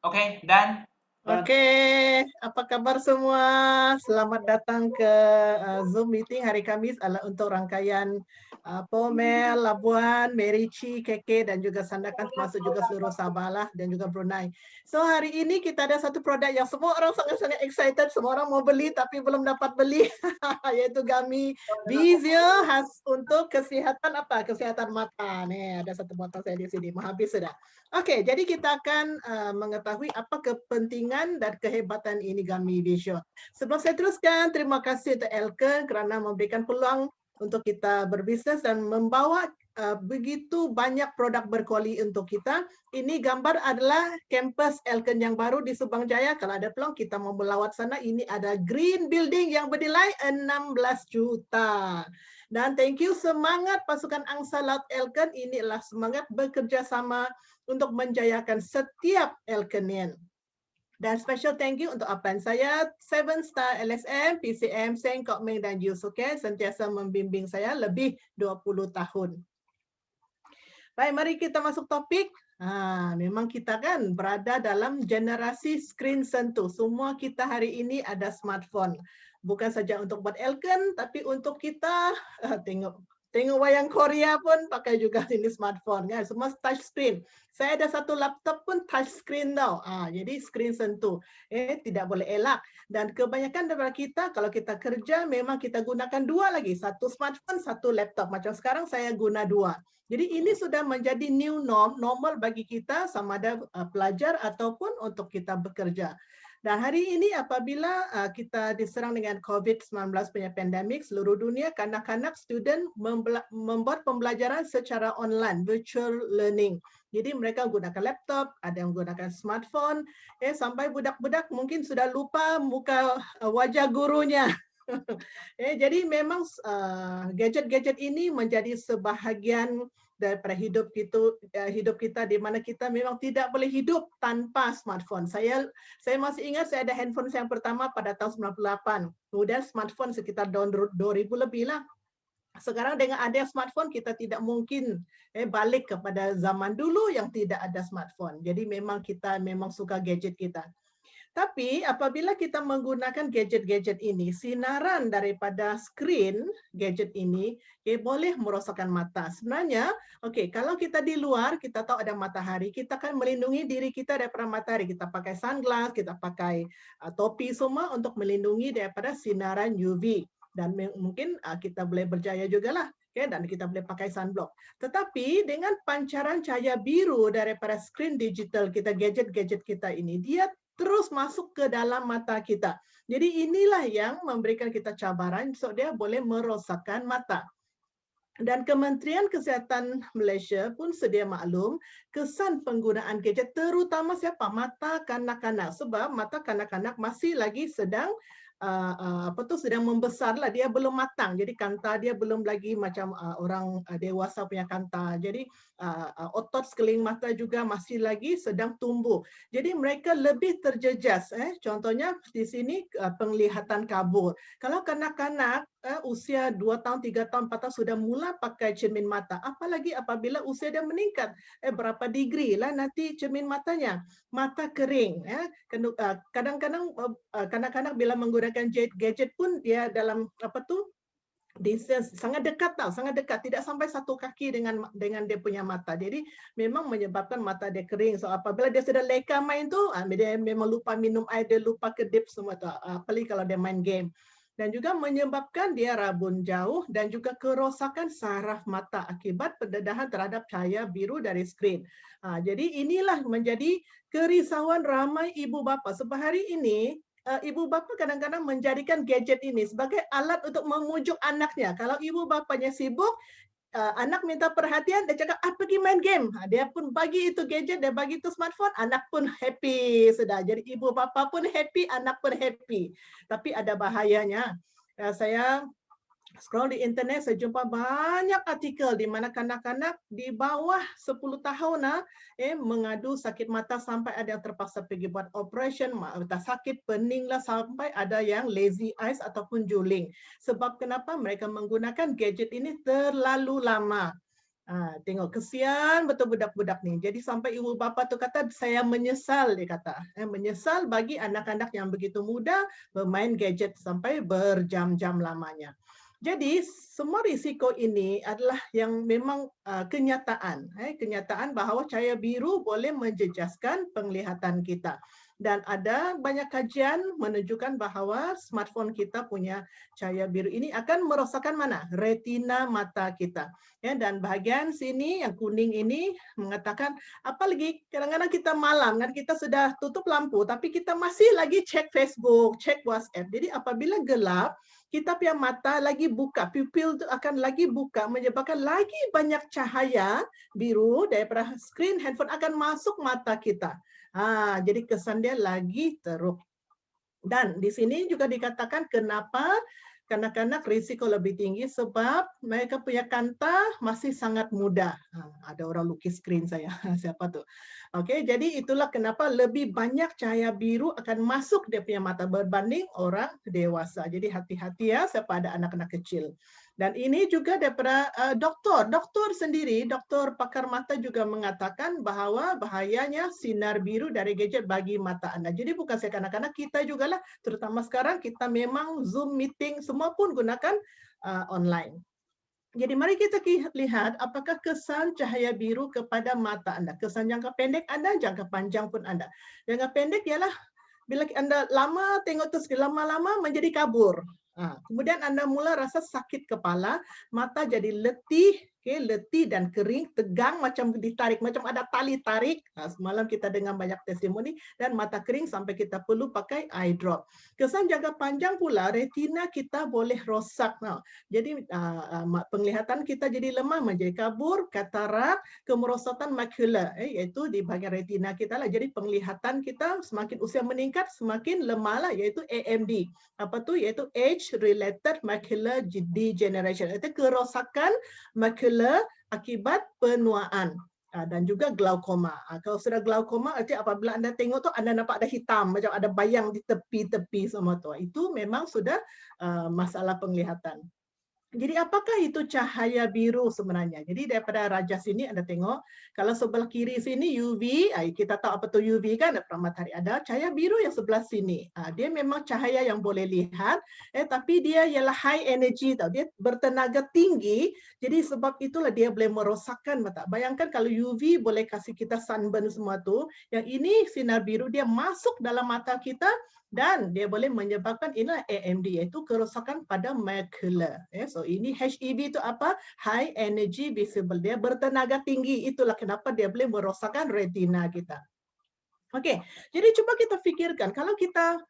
Oke, dan Oke, apa kabar semua? Selamat datang ke Zoom meeting hari Kamis untuk rangkaian Pomel, Labuan, Merici, Keke, dan juga Sandakan, termasuk juga seluruh Sabah lah, dan juga Brunei. So hari ini kita ada satu produk yang semua orang sangat-sangat excited, semua orang mau beli tapi belum dapat beli, yaitu Gummy Vizio khas untuk kesehatan apa? Kesehatan mata. Nih ada satu botol saya di sini, mau habis sudah. Oke, jadi kita akan mengetahui apa kepentingan dan kehebatan ini Gummy Vision. Sebelum saya teruskan, terima kasih untuk Elke kerana memberikan peluang untuk kita berbisnes dan membawa begitu banyak produk berkuali untuk kita. Ini gambar adalah kampus Elken yang baru di Subang Jaya. Kalau ada peluang kita mau melawat sana, ini ada green building yang bernilai 16 juta. Dan thank you semangat pasukan Angsa Laut Elken, inilah semangat bekerja sama untuk menjayakan setiap Elkenian. Dan special thank you untuk apan saya, 7 Star LSM, PCM, Seng, Kok Meng, dan Yusuke sentiasa membimbing saya lebih 20 tahun. Baik, mari kita masuk topik. Memang kita kan berada dalam generasi screen sentuh. Semua kita hari ini ada smartphone. Bukan saja untuk buat Elken, tapi untuk kita tengok wayang Korea pun pakai juga ini smartphone kan. Semua touch screen. Saya ada satu laptop pun touch screen tau. Jadi screen sentuh. Tidak boleh elak. Dan kebanyakan daripada kita kalau kita kerja memang kita gunakan dua lagi. Satu smartphone, satu laptop. Macam sekarang saya guna dua. Jadi ini sudah menjadi new normal bagi kita sama ada pelajar ataupun untuk kita bekerja. Dan hari ini apabila kita diserang dengan COVID-19 punya pandemik seluruh dunia, kanak-kanak student membuat pembelajaran secara online, virtual learning. Jadi mereka gunakan laptop, ada yang menggunakan smartphone, sampai budak-budak mungkin sudah lupa muka wajah gurunya. Jadi memang gadget-gadget ini menjadi sebahagian daripada hidup kita di mana kita memang tidak boleh hidup tanpa smartphone. Saya masih ingat saya ada handphone yang pertama pada tahun 98. Kemudian smartphone sekitar tahun 2000 lebih lah. Sekarang dengan ada smartphone kita tidak mungkin balik kepada zaman dulu yang tidak ada smartphone. Jadi memang kita memang suka gadget kita. Tapi apabila kita menggunakan gadget-gadget ini, sinaran daripada screen gadget ini boleh merosakkan mata. Sebenarnya, kalau kita di luar, kita tahu ada matahari, kita akan melindungi diri kita daripada matahari. Kita pakai sunglass, kita pakai topi semua untuk melindungi daripada sinaran UV. Dan mungkin kita boleh berjaya juga lah. Dan kita boleh pakai sunblock. Tetapi dengan pancaran cahaya biru daripada screen digital kita, gadget-gadget kita ini, dia terus masuk ke dalam mata kita. Jadi inilah yang memberikan kita cabaran, so dia boleh merosakkan mata. Dan Kementerian Kesihatan Malaysia pun sedia maklum kesan penggunaan gadget terutama siapa? Mata kanak-kanak. Sebab mata kanak-kanak masih lagi sedang sedang membesar lah, dia belum matang. Jadi kanta dia belum lagi macam orang dewasa punya kanta. Jadi otot sekeliling mata juga masih lagi sedang tumbuh. Jadi mereka lebih terjejas. Contohnya di sini penglihatan kabur. Kalau kanak-kanak usia 2 tahun, 3 tahun, 4 tahun sudah mula pakai cermin mata. Apalagi apabila usia dia meningkat. Berapa degree lah nanti cermin matanya. Mata kering. Kadang-kadang kanak-kanak bila menggunakan gadget pun dia dalam distance sangat dekat sangat dekat, tidak sampai satu kaki dengan dia punya mata. Jadi memang menyebabkan mata dia kering. So apabila dia sudah leka main tu, dia memang lupa minum air, dia lupa kedip semua tu. Apalagi kalau dia main game. Dan juga menyebabkan dia rabun jauh dan juga kerosakan saraf mata akibat pendedahan terhadap cahaya biru dari skrin. Jadi inilah menjadi kerisauan ramai ibu bapa. Sebab hari ini ibu bapa kadang-kadang menjadikan gadget ini sebagai alat untuk memujuk anaknya. Kalau ibu bapanya sibuk, anak minta perhatian, dia cakap, pergi main game. Dia pun bagi itu gadget, dia bagi itu smartphone, anak pun happy sudah. Jadi ibu bapa pun happy, anak pun happy. Tapi ada bahayanya. Saya scroll di internet, saya jumpa banyak artikel di mana kanak-kanak di bawah 10 tahun mengadu sakit mata sampai ada yang terpaksa pergi buat operation, mata sakit, pening lah, sampai ada yang lazy eyes ataupun juling. Sebab kenapa? Mereka menggunakan gadget ini terlalu lama. Tengok kesian betul budak-budak nih. Jadi sampai ibu bapa tu kata saya menyesal, dia kata. Menyesal bagi anak-anak yang begitu muda bermain gadget sampai berjam-jam lamanya. Jadi semua risiko ini adalah yang memang kenyataan, kenyataan bahawa cahaya biru boleh menjejaskan penglihatan kita. Dan ada banyak kajian menunjukkan bahawa smartphone kita punya cahaya biru ini akan merosakkan mana? Retina mata kita. Ya, dan bahagian sini yang kuning ini mengatakan apalagi kadang-kadang kita malam kan kita sudah tutup lampu tapi kita masih lagi cek Facebook, cek WhatsApp. Jadi apabila gelap, kita punya mata lagi buka, pupil itu akan lagi buka menyebabkan lagi banyak cahaya biru daripada skrin handphone akan masuk mata kita. Jadi kesan dia lagi teruk. Dan di sini juga dikatakan kenapa kanak-kanak risiko lebih tinggi sebab mereka punya kanta masih sangat muda. Ada orang lukis skrin saya, siapa tuh? Oke, jadi itulah kenapa lebih banyak cahaya biru akan masuk dia punya mata berbanding orang dewasa. Jadi hati-hati ya siapa ada anak-anak kecil. Dan ini juga daripada doktor sendiri, doktor pakar mata juga mengatakan bahawa bahayanya sinar biru dari gadget bagi mata Anda. Jadi bukan saya kanak-kanak, kita juga lah, terutama sekarang kita memang Zoom meeting semua pun gunakan online. Jadi mari kita lihat apakah kesan cahaya biru kepada mata Anda. Kesan jangka pendek Anda, jangka panjang pun Anda. Jangka pendek ialah bila Anda lama tengok terus lama-lama menjadi kabur. Kemudian Anda mula rasa sakit kepala, mata jadi letih, letih dan kering, tegang macam ditarik, macam ada tali tarik. Semalam kita dengar banyak testimoni dan mata kering sampai kita perlu pakai eye drop. Kesan jangka panjang pula retina kita boleh rosak. Jadi penglihatan kita jadi lemah, menjadi kabur, katarak, kemerosotan makula, iaitu di bahagian retina kita lah. Jadi penglihatan kita semakin usia meningkat semakin lemah lah, iaitu AMD. Apa tu? Iaitu age-related macular degeneration. Itu kerosakan makula akibat penuaan. Dan juga glaukoma. Kalau sudah glaukoma, arti apabila Anda tengok tu Anda nampak ada hitam, macam ada bayang di tepi-tepi semua tu. Itu memang sudah masalah penglihatan. Jadi apakah itu cahaya biru sebenarnya? Jadi daripada rajas ini Anda tengok, kalau sebelah kiri sini UV, kita tahu apa tu UV kan, matahari ada, cahaya biru yang sebelah sini. Dia memang cahaya yang boleh lihat, tapi dia ialah high energy tau. Dia bertenaga tinggi, jadi sebab itulah dia boleh merosakkan mata. Bayangkan kalau UV boleh kasih kita sunburn semua tu, yang ini sinar biru dia masuk dalam mata kita, dan dia boleh menyebabkan inilah AMD, iaitu kerosakan pada macula. So ini HEV itu apa? High energy visible. Dia bertenaga tinggi. Itulah kenapa dia boleh merosakkan retina kita. Okey, jadi cuba kita fikirkan kalau kita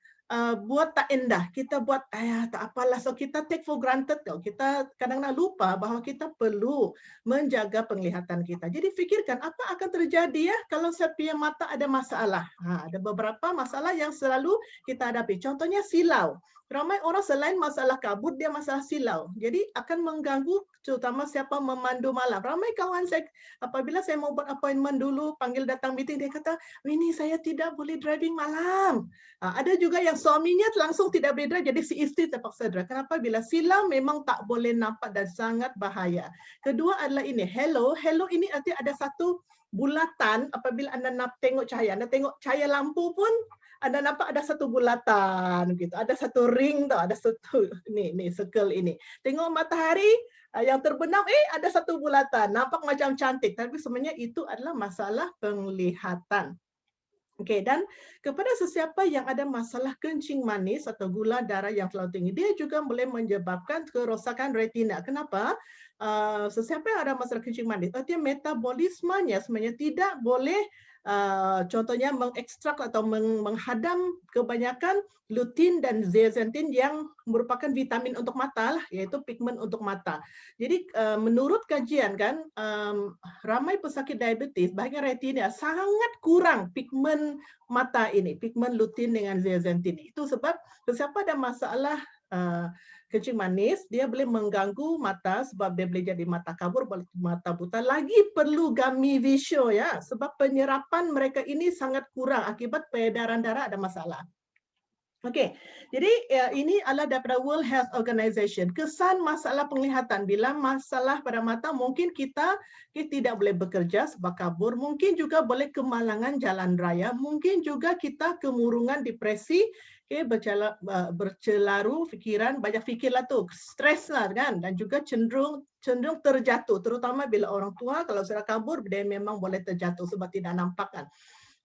buat tak indah, kita buat tak apalah, so kita take for granted tau. Kita kadang-kadang lupa bahawa kita perlu menjaga penglihatan kita. Jadi fikirkan apa akan terjadi ya kalau saya punya mata ada masalah. Ada beberapa masalah yang selalu kita hadapi. Contohnya silau. Ramai orang selain masalah kabut, dia masalah silau. Jadi akan mengganggu terutama siapa memandu malam. Ramai kawan saya, apabila saya mau buat appointment dulu, panggil datang meeting, dia kata, ini saya tidak boleh driving malam. Ada juga yang suaminya langsung tidak boleh drive, jadi si isteri terpaksa drive. Kenapa? Bila silau memang tak boleh nampak dan sangat bahaya. Kedua adalah ini, halo. Halo ini arti ada satu bulatan apabila Anda nak tengok cahaya. Anda tengok cahaya lampu pun, Anda nampak ada satu bulatan gitu, ada satu ring tau, ada satu ni circle ini. Tengok matahari yang terbenam, ada satu bulatan, nampak macam cantik, tapi sebenarnya itu adalah masalah penglihatan. Okey, dan kepada sesiapa yang ada masalah kencing manis atau gula darah yang terlalu tinggi, dia juga boleh menyebabkan kerosakan retina. Kenapa? Sesiapa yang ada masalah kencing manis, artinya metabolismenya sebenarnya tidak boleh contohnya mengekstrak atau menghadam kebanyakan lutein dan zeaxanthin yang merupakan vitamin untuk mata lah, iaitu pigmen untuk mata. Jadi menurut kajian kan ramai pesakit diabetes bahagian retina sangat kurang pigmen mata ini, pigmen lutein dengan zeaxanthin. Itu sebab siapa ada masalah kencing manis, dia boleh mengganggu mata sebab dia boleh jadi mata kabur, mata buta. Lagi perlu gummy vision ya, sebab penyerapan mereka ini sangat kurang akibat peredaran darah ada masalah. Okey, jadi ini adalah daripada World Health Organization. Kesan masalah penglihatan, bila masalah pada mata mungkin kita tidak boleh bekerja sebab kabur, mungkin juga boleh kemalangan jalan raya, mungkin juga kita kemurungan, depresi, bercelaru fikiran, banyak fikirlah tu, stres lah kan, dan juga cenderung terjatuh, terutama bila orang tua kalau sudah kabur dia memang boleh terjatuh sebab tidak nampak kan.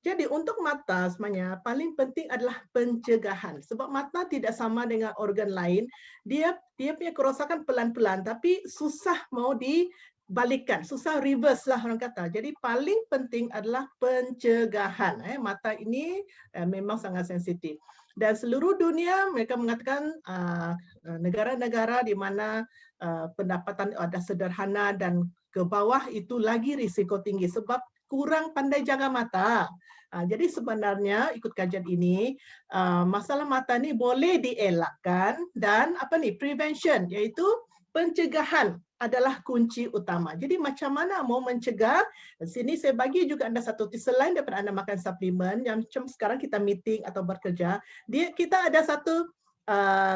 Jadi untuk mata sebenarnya paling penting adalah pencegahan. Sebab mata tidak sama dengan organ lain. Dia punya kerosakan pelan-pelan tapi susah mau dibalikkan, susah reverse lah orang kata. Jadi paling penting adalah pencegahan. Mata ini memang sangat sensitif. Dan seluruh dunia mereka mengatakan negara-negara di mana pendapatan ada sederhana dan ke bawah itu lagi risiko tinggi sebab kurang pandai jaga mata. Jadi sebenarnya ikut kajian ini masalah mata ni boleh dielakkan dan prevention iaitu pencegahan adalah kunci utama. Jadi macam mana mau mencegah? Sini saya bagi juga anda satu tips selain daripada anda makan suplemen yang macam sekarang kita meeting atau bekerja, kita ada satu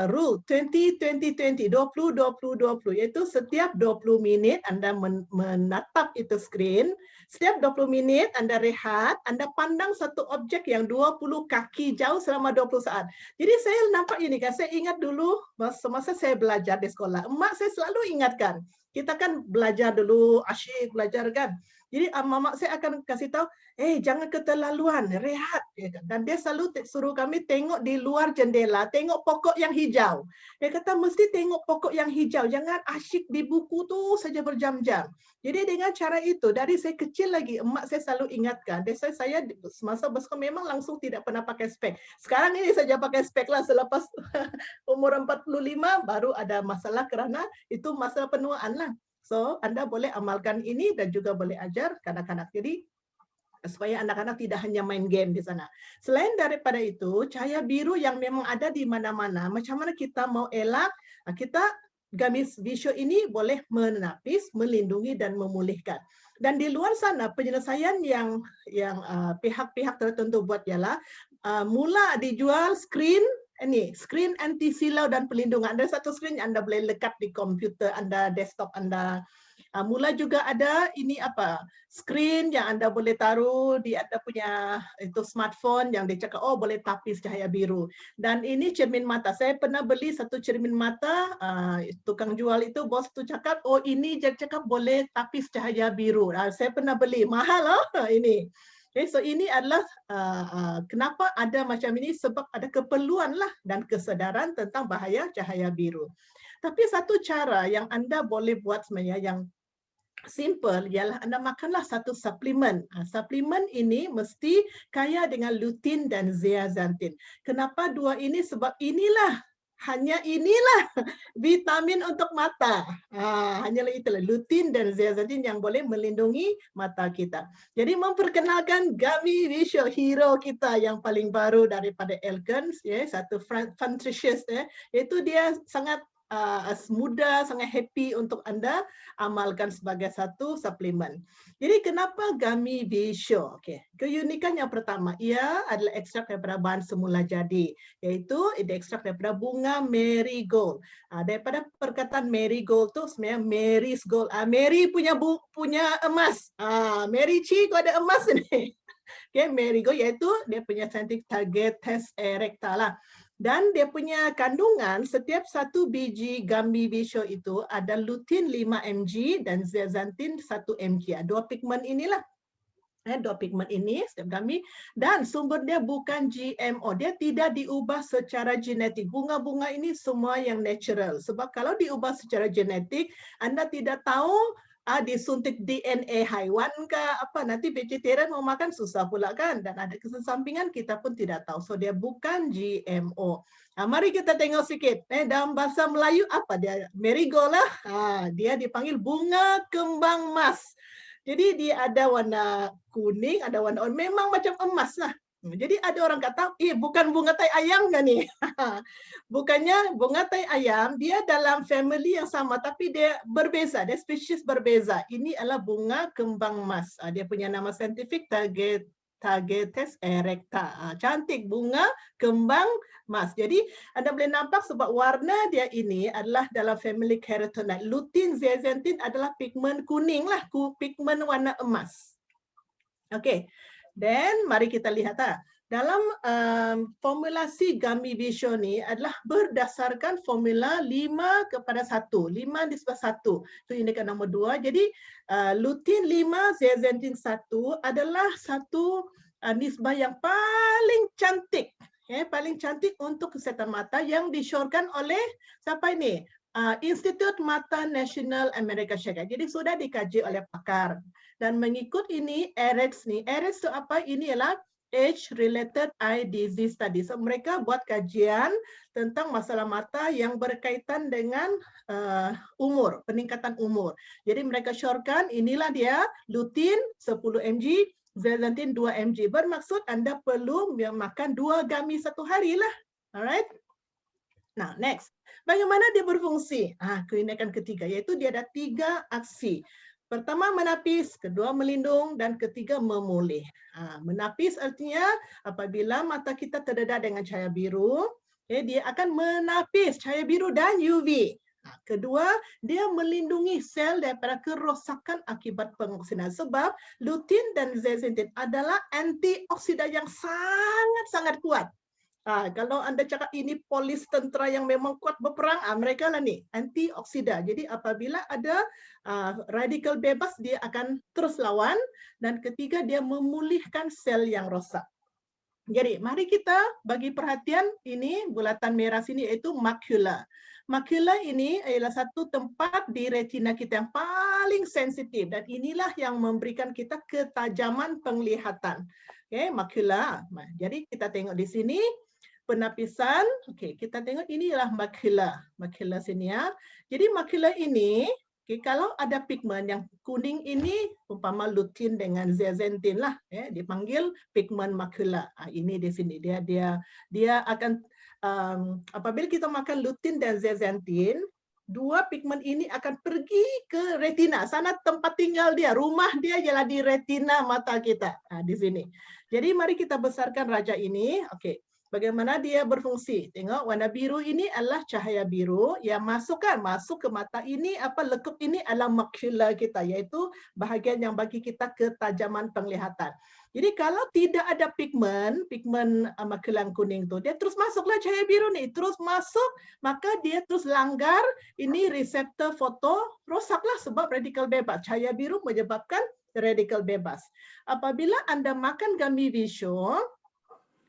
rule 20-20-20, 20-20-20, iaitu setiap 20 minit anda menatap itu skrin, setiap 20 minit Anda rehat, Anda pandang satu objek yang 20 kaki jauh selama 20 saat. Jadi saya nampak ini kan, saya ingat dulu masa saya belajar di sekolah, emak saya selalu ingatkan, kita kan belajar dulu, asyik belajar kan. Jadi mamak saya akan kasih tahu, jangan keterlaluan, rehat. Dan dia selalu suruh kami tengok di luar jendela, tengok pokok yang hijau. Dia kata mesti tengok pokok yang hijau, jangan asyik di buku tu saja berjam-jam. Jadi dengan cara itu, dari saya kecil lagi, emak saya selalu ingatkan. That's why saya semasa bersekolah memang langsung tidak pernah pakai spek. Sekarang ini saja pakai spek lah selepas umur 45 baru ada masalah kerana itu masa penuaan lah. So, Anda boleh amalkan ini dan juga boleh ajar kanak-kanak. Jadi, supaya anak-anak tidak hanya main game di sana. Selain daripada itu, cahaya biru yang memang ada di mana-mana, macam mana kita mau elak, kita gamis visual ini boleh menapis, melindungi dan memulihkan. Dan di luar sana penyelesaian yang pihak-pihak tertentu buat ialah mula dijual skrin skrin anti silau dan pelindungan. Ada satu skrin yang Anda boleh lekat di komputer Anda, desktop Anda. Mula juga ada skrin yang Anda boleh taruh di Anda punya itu smartphone yang dia cakap boleh tapis cahaya biru. Dan ini cermin mata. Saya pernah beli satu cermin mata, tukang jual itu bos tu cakap, ini dia cakap boleh tapis cahaya biru. Saya pernah beli, mahal ini. Okay, so ini adalah kenapa ada macam ini, sebab ada keperluan lah dan kesedaran tentang bahaya cahaya biru. Tapi satu cara yang Anda boleh buat sebenarnya yang simple ialah Anda makanlah satu suplemen. Suplemen ini mesti kaya dengan lutein dan zeaxanthin. Kenapa dua ini? Sebab hanya inilah vitamin untuk mata. Hanyalah itulah lutein dan zeaxanthin yang boleh melindungi mata kita. Jadi memperkenalkan Gummy Visual hero kita yang paling baru daripada Elkins, satu Funtricious, iaitu dia sangat mudah, sangat happy untuk Anda amalkan sebagai satu suplemen. Jadi kenapa Gummy Visual? Keunikan yang pertama, ia adalah ekstrak daripada bahan semula jadi, iaitu ekstrak daripada bunga marigold. Daripada perkataan marigold tu sebenarnya Mary's gold. Mary punya emas. Mary Chi kau ada emas ni. Marigold iaitu dia punya scientific target test erecta lah. Dan dia punya kandungan, setiap satu biji Gummy Visual itu ada lutein 5 mg dan zeaxanthin 1 mg. Dua pigmen inilah. Dua pigmen ini setiap Gummy, dan sumber dia bukan GMO. Dia tidak diubah secara genetik. Bunga-bunga ini semua yang natural. Sebab kalau diubah secara genetik, Anda tidak tahu disuntik DNA haiwan ke apa, nanti vegetarian mau makan susah pula kan, dan ada kesampingan kita pun tidak tahu. So dia bukan GMO. Mari kita tengok sikit. Dalam bahasa Melayu apa dia? Marigold lah. Dia dipanggil bunga kembang emas. Jadi dia ada warna kuning, ada warna oranye, memang macam emas lah. Jadi ada orang kata, bukan bunga tai ayam kan ni? Bukannya bunga tai ayam, dia dalam family yang sama tapi dia berbeza, dia spesies berbeza. Ini adalah bunga kembang emas. Dia punya nama saintifik target Tagetes erecta. Cantik, bunga kembang emas. Jadi Anda boleh nampak sebab warna dia ini adalah dalam family carotenoid. Lutein, zeaxanthin adalah pigmen kuning lah, pigmen warna emas. Okey. Dan mari kita lihat dalam formulasi gummy vision ni adalah berdasarkan formula 5:1. 5:1. Itu indikat nombor 2. Jadi lutein 5, zeaxanthin 1 adalah satu nisbah yang paling cantik. Paling cantik untuk kesihatan mata yang disyorkan oleh siapa ini? Institut Mata Nasional Amerika Syarikat. Jadi sudah dikaji oleh pakar. Dan mengikut ini AREDS ni. AREDS itu apa? Ini ialah Age-related eye disease study. So, mereka buat kajian tentang masalah mata yang berkaitan dengan umur, peningkatan umur. Jadi mereka syorkan inilah dia lutein 10 mg, zeaxanthin 2 mg. Bermaksud Anda perlu makan 2 gummy satu hari lah. Alright? Nah, next. Bagaimana dia berfungsi? Keunikan ketiga, iaitu dia ada 3 aksi. Pertama menapis, kedua melindung, dan ketiga memulih. Menapis artinya apabila mata kita terdedah dengan cahaya biru, dia akan menapis cahaya biru dan UV. Kedua, dia melindungi sel daripada kerosakan akibat pengoksidan. Sebab lutein dan zeaxanthin adalah antioksidan yang sangat-sangat kuat. Kalau Anda cakap ini polis tentera yang memang kuat berperang, mereka lah ni, antioksida. Jadi apabila ada radikal bebas, dia akan terus lawan. Dan ketiga, dia memulihkan sel yang rosak. Jadi mari kita bagi perhatian ini, bulatan merah sini, iaitu makula. Makula ini adalah satu tempat di retina kita yang paling sensitif. Dan inilah yang memberikan kita ketajaman penglihatan. Makula. Jadi kita tengok di sini, penapisan. Okey, kita tengok inilah makula. Makula sini ya. Jadi makula ini, kalau ada pigmen yang kuning ini, umpama lutein dengan zeaxanthin lah, dipanggil pigmen makula. Ini di sini dia akan apabila kita makan lutein dan zeaxanthin, dua pigmen ini akan pergi ke retina. Sana tempat tinggal dia, rumah dia ialah di retina mata kita. Di sini. Jadi mari kita besarkan raja ini. Okey. Bagaimana dia berfungsi? Tengok warna biru ini adalah cahaya biru yang masuk ke mata ini, lekup ini adalah makula kita, iaitu bahagian yang bagi kita ketajaman penglihatan. Jadi kalau tidak ada pigmen makula kuning tu, dia terus masuklah cahaya biru ni, terus masuk, maka dia terus langgar ini reseptor foto, rosaklah sebab radikal bebas. Cahaya biru menyebabkan radikal bebas. Apabila Anda makan gummy vision,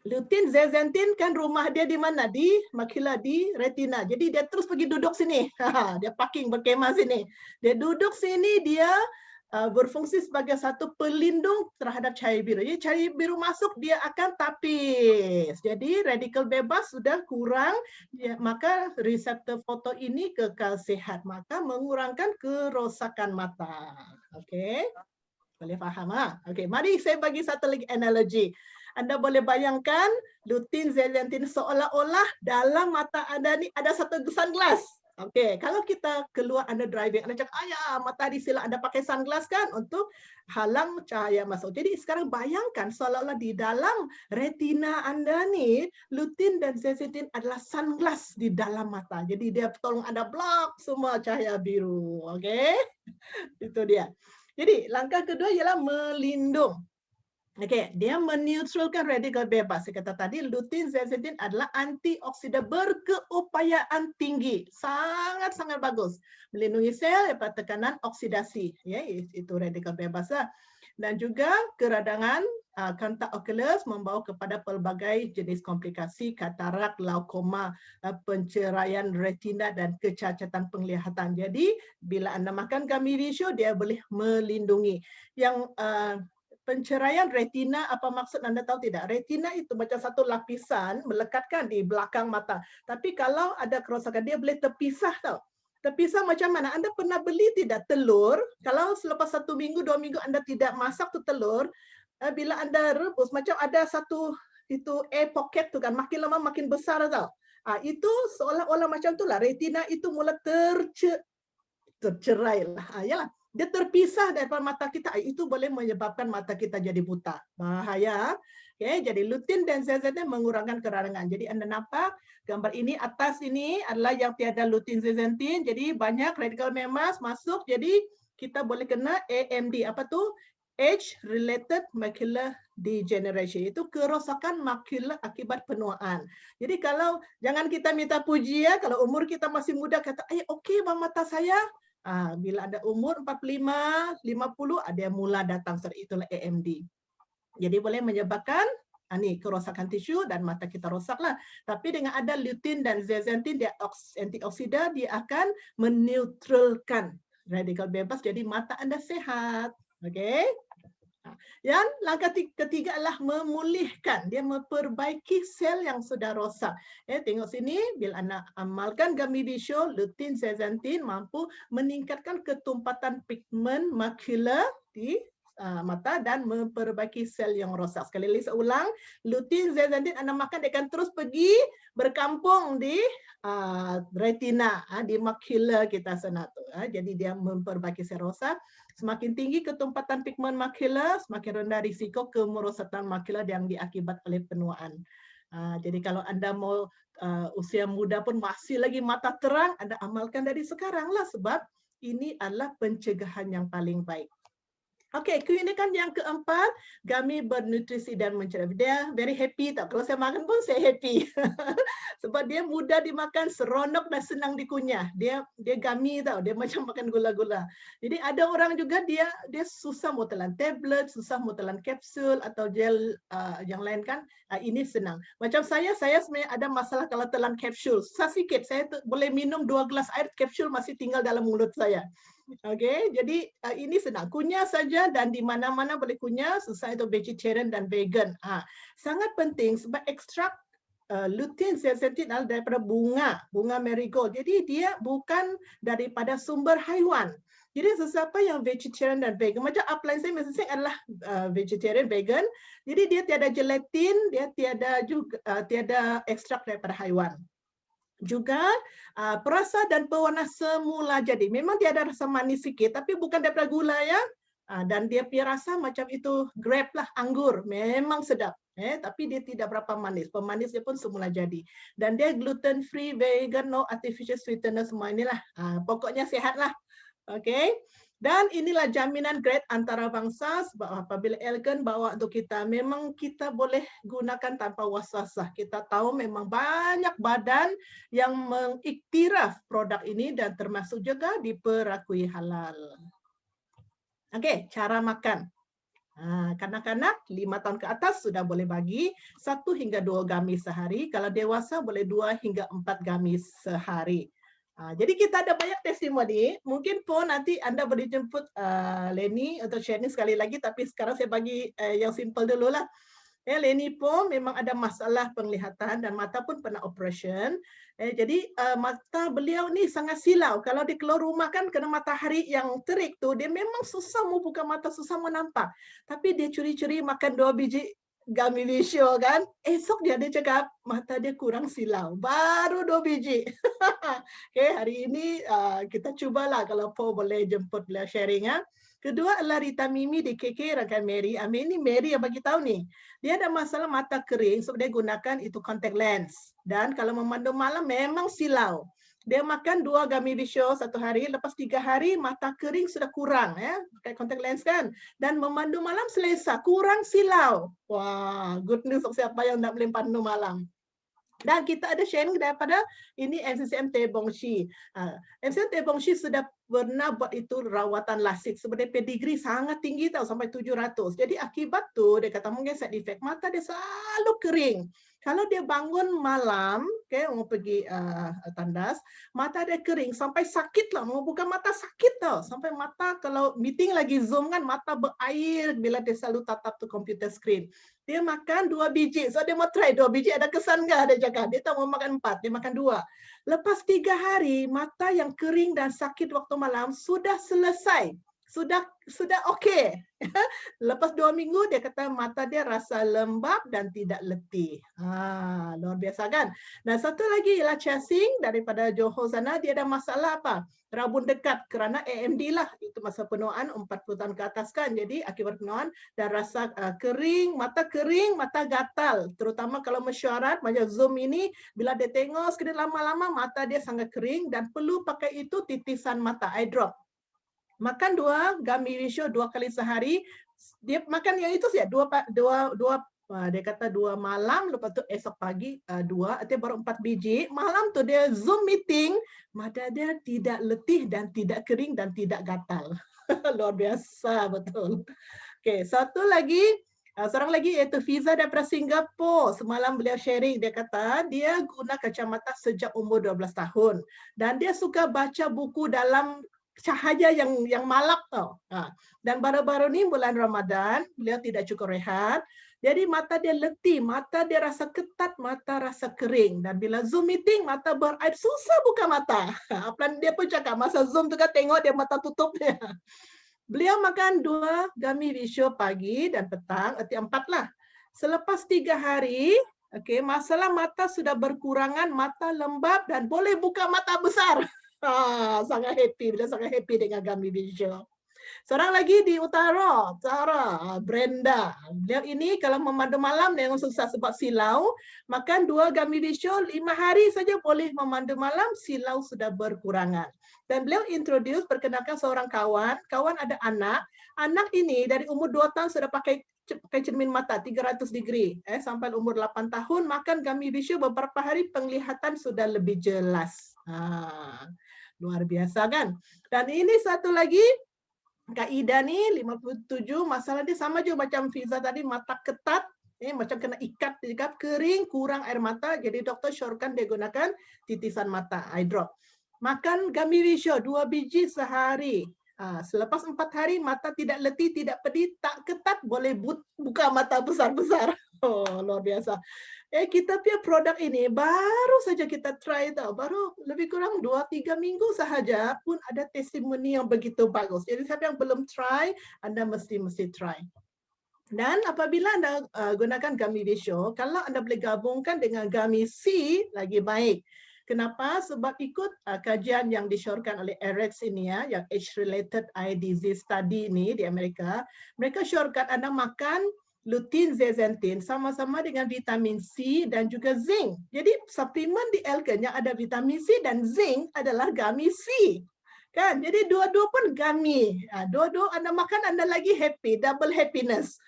lutein, zeaxanthin kan rumah dia di mana? Di makula, di retina. Jadi dia terus pergi duduk sini. Dia parking berkemah sini. Dia duduk sini, dia berfungsi sebagai satu pelindung terhadap cahaya biru. Jadi cahaya biru masuk, dia akan tapis. Jadi radikal bebas sudah kurang, maka reseptor foto ini kekal sehat. Maka mengurangkan kerosakan mata. Okey? Boleh faham? Okey, mari saya bagi satu lagi analogi. Anda boleh bayangkan lutein, zeaxanthin seolah-olah dalam mata Anda ni ada satu sunglass. Okey, kalau kita keluar Anda driving, Anda cakap, ayah, matahari silap, Anda pakai sunglass kan untuk halang cahaya masuk. Jadi sekarang bayangkan seolah-olah di dalam retina Anda ni, lutein dan zeaxanthin adalah sunglass di dalam mata. Jadi dia tolong Anda block semua cahaya biru. Okey? Itu dia. Jadi langkah kedua ialah melindung. Okey, dia menetralkan radikal bebas. Saya kata tadi, lutein, zeaxanthin adalah antioksidan berkeupayaan tinggi. Sangat-sangat bagus. Melindungi sel daripada tekanan oksidasi. Itu radikal bebas lah. Dan juga keradangan kontak oculus membawa kepada pelbagai jenis komplikasi, katarak, glaukoma, penceraian retina dan kecacatan penglihatan. Jadi, bila Anda makan gummy vision, dia boleh melindungi. Yang penceraian retina, apa maksud Anda tahu tidak? Retina itu macam satu lapisan melekatkan di belakang mata. Tapi kalau ada kerosakan, dia boleh terpisah tahu. Terpisah macam mana? Anda pernah beli tidak telur? Kalau selepas 1 minggu, 2 minggu Anda tidak masak tu telur, bila Anda rebus, macam ada satu itu air pocket tu kan, makin lama makin besar tahu. Itu seolah-olah macam itulah. Retina itu mula tercerai lah. Yalah. dia terpisah daripada mata kita, itu boleh menyebabkan mata kita jadi buta. Bahaya. Okay, jadi lutein dan zeaxanthin mengurangkan keradangan. Jadi Anda nampak gambar ini, atas ini adalah yang tiada lutein zeaxanthin. Jadi banyak radikal mamas masuk. Jadi kita boleh kena AMD. Apa tu? Age-related macular degeneration. Itu kerosakan makula akibat penuaan. Jadi kalau jangan kita minta puji ya, kalau umur kita masih muda kata, okey bang mata saya. Bila ada umur 45, 50, ada yang mula datang, itulah AMD. Jadi boleh menyebabkan kerosakan tisu dan mata kita rosaklah. Tapi dengan ada lutein dan zeaxanthin, dia antioksida, dia akan meneutralkan radikal bebas, jadi mata Anda sehat. Okey. Yang langkah ketiga adalah memulihkan. Dia memperbaiki sel yang sudah rosak. Tengok sini, bila anak amalkan gummy visio, lutein, zeaxanthin mampu meningkatkan ketumpatan pigmen makula di mata dan memperbaiki sel yang rosak. Sekali lagi saya ulang, lutein, zeaxanthin Anda makan, dia akan terus pergi berkampung di retina, di makula kita sana tu. Jadi dia memperbaiki sel rosak. Semakin tinggi ketumpatan pigmen makula, semakin rendah risiko kemerosakan makula yang diakibat oleh penuaan. Jadi kalau Anda mau usia muda pun masih lagi mata terang, Anda amalkan dari sekaranglah, sebab ini adalah pencegahan yang paling baik. Okey, keunikan yang keempat, gummy bernutrisi dan mencerah. Dia very happy tau. Kalau saya makan pun saya happy. Sebab dia mudah dimakan, seronok dan senang dikunyah. Dia gummy tau. Dia macam makan gula-gula. Jadi ada orang juga dia susah mau telan tablet, susah mau telan kapsul atau gel yang lain kan. Ini senang. Macam saya sebenarnya ada masalah kalau telan kapsul. Susah sikit. Saya boleh minum 2 gelas air, kapsul masih tinggal dalam mulut saya. Okey, jadi ini senang. Kunyah saja dan di mana-mana boleh kunyah, selesai itu vegetarian dan vegan. Sangat penting sebab ekstrak lutein zeaxanthin adalah daripada bunga marigold. Jadi dia bukan daripada sumber haiwan. Jadi sesiapa yang vegetarian dan vegan, macam upline saya mesti adalah vegetarian vegan. Jadi dia tiada gelatin, dia tiada ekstrak daripada haiwan. Juga perasa dan pewarna semula jadi. Memang dia ada rasa manis sikit, tapi bukan daripada gula ya. Dan dia punya rasa macam itu grape lah, anggur. Memang sedap. Tapi dia tidak berapa manis. Pemanis dia pun semula jadi. Dan dia gluten free, vegan, no artificial sweetener, semua inilah. Pokoknya sehat lah. Okey. Dan inilah jaminan grade antarabangsa sebab apabila elegan bawa untuk kita, memang kita boleh gunakan tanpa was-was. Kita tahu memang banyak badan yang mengiktiraf produk ini dan termasuk juga diperakui halal. Okey, cara makan. Kanak-kanak 5 tahun ke atas sudah boleh bagi 1 hingga 2 gummy sehari. Kalau dewasa boleh 2 hingga 4 gummy sehari. Jadi kita ada banyak testimoni. Mungkin pun nanti Anda boleh jemput Leni untuk sharing sekali lagi, tapi sekarang saya bagi yang simple dululah. Leni pun memang ada masalah penglihatan dan mata pun pernah operation. Jadi mata beliau ni sangat silau. Kalau dia keluar rumah kan kena matahari yang terik tu, dia memang susah mau buka mata, susah mau nampak. Tapi dia curi-curi makan 2 biji gummy visio kan. Esok dia cakap mata dia kurang silau. Baru 2 biji. Okey, hari ini kita cubalah kalau Po boleh jemput beliau sharing ya. Kedua adalah Rita Mimi di KK rakan Mary. Ini Mary yang bagi tahu ni. Dia ada masalah mata kering sebab dia gunakan itu contact lens. Dan kalau memandu malam memang silau. Dia makan 2 gummy visio 1 hari, lepas 3 hari mata kering sudah kurang ya, pakai contact lens kan. Dan memandu malam selesa, kurang silau. Wah, good news untuk siapa yang nak boleh pandu malam. Dan kita ada sharing daripada ini MCCM Tebongshi. MCCM Tebongshi sudah pernah buat itu rawatan lasik. Sebenarnya pedigree sangat tinggi tau, sampai 700. Jadi akibat tu dia kata mungkin side effect mata dia selalu kering. Kalau dia bangun malam, mau pergi tandas, mata dia kering sampai sakit lah. Mau buka mata sakit tau. Sampai mata kalau meeting lagi Zoom kan, mata berair bila dia selalu tatap tu computer screen. Dia makan 2 biji. So dia mau try 2 biji ada kesan nggak? Dia cakap. Dia tak mau makan 4. Dia makan 2. Lepas 3 hari, mata yang kering dan sakit waktu malam sudah selesai. sudah okey. Lepas 2 minggu dia kata mata dia rasa lembab dan tidak letih. Luar biasa kan? Dan satu lagi ialah Chasing daripada Johor sana, dia ada masalah apa? Rabun dekat kerana AMD lah, itu masa penuaan 40 tahun ke atas kan. Jadi akibat penuaan dan rasa kering, mata gatal. Terutama kalau mesyuarat macam Zoom ini, bila dia tengok skrin lama-lama mata dia sangat kering dan perlu pakai itu titisan mata, eye drop. Makan 2 gummy Wisho 2 kali sehari. Dia makan yang itu saja, dia kata 2 malam, lepas tu esok pagi 2, artinya baru 4 biji. Malam tu dia Zoom meeting, mata dia tidak letih dan tidak kering dan tidak gatal. Luar biasa betul. Okey, satu lagi, seorang lagi iaitu Fiza daripada Singapura. Semalam beliau sharing, dia kata dia guna kacamata sejak umur 12 tahun dan dia suka baca buku dalam cahaya yang malap tau. Dan baru-baru ni bulan Ramadan, beliau tidak cukup rehat. Jadi mata dia letih, mata dia rasa ketat, mata rasa kering. Dan bila Zoom meeting, mata berair, susah buka mata. Apalagi dia pun cakap, masa Zoom tu kan tengok dia mata tutup dia. Beliau makan 2 gummy Wisho pagi dan petang, arti 4 lah. Selepas 3 hari, okey, masalah mata sudah berkurangan, mata lembab dan boleh buka mata besar. Sangat happy, beliau sangat happy dengan gummy Wisho. Seorang lagi di utara, Brenda. Beliau ini kalau memandu malam memang susah sebab silau. Makan 2 gummy Wisho 5 hari saja boleh memandu malam, silau sudah berkurangan. Dan beliau introduce, perkenalkan seorang kawan. Kawan ada anak. Anak ini dari umur 2 tahun sudah pakai cermin mata 300 degree. Sampai umur 8 tahun makan gummy Wisho beberapa hari penglihatan sudah lebih jelas. Luar biasa kan? Dan ini satu lagi, Kak Ida ni 57, masalah dia sama juga macam Fiza tadi, mata ketat, macam kena ikat, kering, kurang air mata, jadi doktor syorkan dia gunakan titisan mata, eye drop. Makan gummy Wisho 2 biji sehari. Selepas 4 hari mata tidak letih, tidak pedih, tak ketat, boleh buka mata besar-besar. Luar biasa. Kita punya produk ini baru saja kita try tau, baru lebih kurang 2-3 minggu sahaja pun ada testimoni yang begitu bagus. Jadi siapa yang belum try, Anda mesti try. Dan apabila Anda gunakan gummy Wisho, kalau Anda boleh gabungkan dengan gummy C, lagi baik. Kenapa? Sebab ikut kajian yang disyorkan oleh EREX ini ya, yang Age-Related Eye Disease Study ini di Amerika, mereka syorkan Anda makan lutein, zeaxanthin sama-sama dengan vitamin C dan juga zinc. Jadi suplemen di Elgen yang ada vitamin C dan zinc adalah gummy C. Kan? Jadi dua-dua pun gummy. Dua-dua Anda makan, Anda lagi happy, double happiness.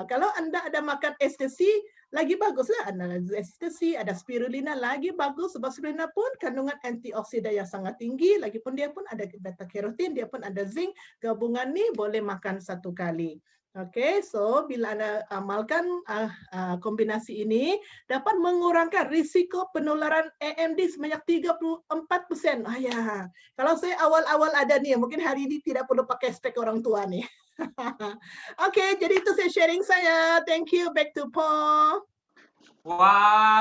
Kalau Anda ada makan ecstasy, lagi baguslah. Ada ecstasy, ada spirulina, lagi bagus sebab spirulina pun kandungan antioksidan yang sangat tinggi, lagipun dia pun ada beta carotene, dia pun ada zinc. Gabungan ni boleh makan satu kali. Okey, so bila Anda amalkan kombinasi ini, dapat mengurangkan risiko penularan AMD sebanyak 34%. Kalau saya awal-awal ada ni, mungkin hari ini tidak perlu pakai spek orang tua ni. Okey, jadi itu saya sharing saya. Thank you. Back to Paul. Wah,